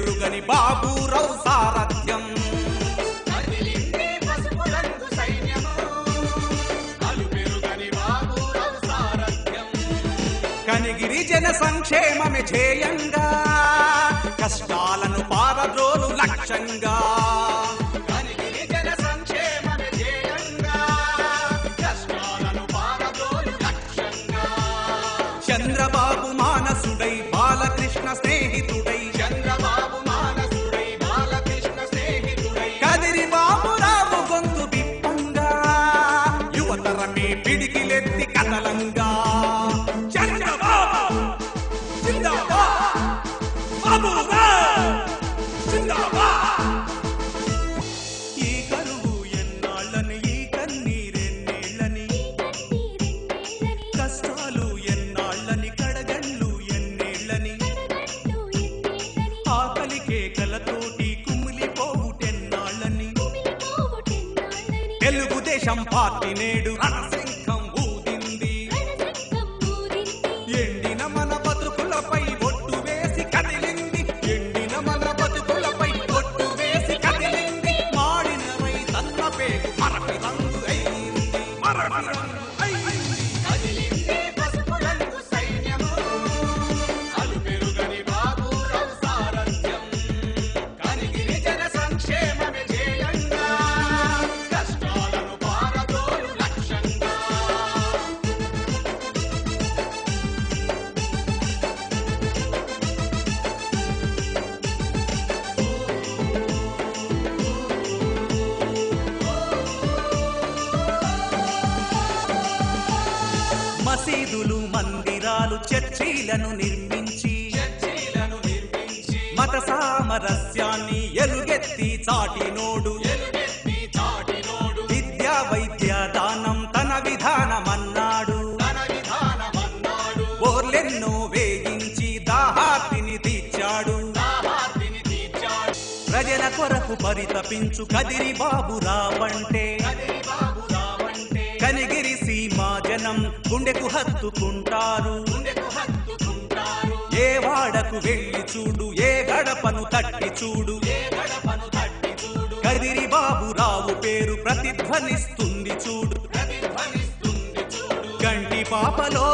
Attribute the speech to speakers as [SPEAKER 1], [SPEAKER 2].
[SPEAKER 1] పెరుగని బాబూరావు సారథ్యం కనిగిరి జన సంక్షేమమే ధ్యేయంగా కష్టాలను పారద్రోలు లక్ష్యంగా కనిగిరి జన సంక్షేమమే ధ్యేయంగా కష్టాలను పారద్రోలు లక్ష్యంగా చంద్రబాబు మానసుడై బాలకృష్ణ స్నేహితుడై చంద్రబాబు మానసుడై బాలకృష్ణ స్నేహితుడై కదిరి బాబురావు గొంతు బిప్పంగా యువతరమే పిడికిలెత్తి కదలంగా ఈ కరువు ఎన్నాళ్ళని ఈ కన్నీరెన్నేళ్ళని కష్టాలు ఎన్నాళ్ళని కడగళ్ళు ఎన్నేళ్ళని ఆకలి కేకలతోటి కుమిలిపోవుటెన్నాళ్ళని తెలుగుదేశం పార్టీ నేడు రణశంఖం ఊదింది ఎండిన మన బతుకులపై ఒట్టు వేసి కదిలింది ఎండిన మన బతుకులపై ఒట్టు వేసి కదిలింది మాడిన రైతన్న పేగు మరపి రంగు అయింది మరపి రంగు అయింది కదిలింది పసుపు రంగు సైన్యము అలు పెరుగని బాబూరావు సారథ్యం కనిగిరి జన సంక్షేమమే ధ్యేయంగా కష్టాలను పారదోలు లక్ష్యంగా మసీదులు మందిరాలు చర్చిలను నిర్మించి మత సామరస్యాన్ని ఎలుగెత్తి చాటినోడు విద్యా వైద్య దానం తన విధానమన్నాడు ఓర్లెన్నో వేయించి దాహార్తిని తీర్చాడు ప్రజల కొరకు పరితపించు కదిరి బాబురావంటే కనిగిరి సీమా జనం గుండెకు హత్తుకుంటారు ఏ వాడకు వెళ్ళి చూడు ఏ గడపను తట్టి చూడు కదిరి బాబురావు పేరు ప్రతిధ్వనిస్తుంది చూడు గంటి పాపలో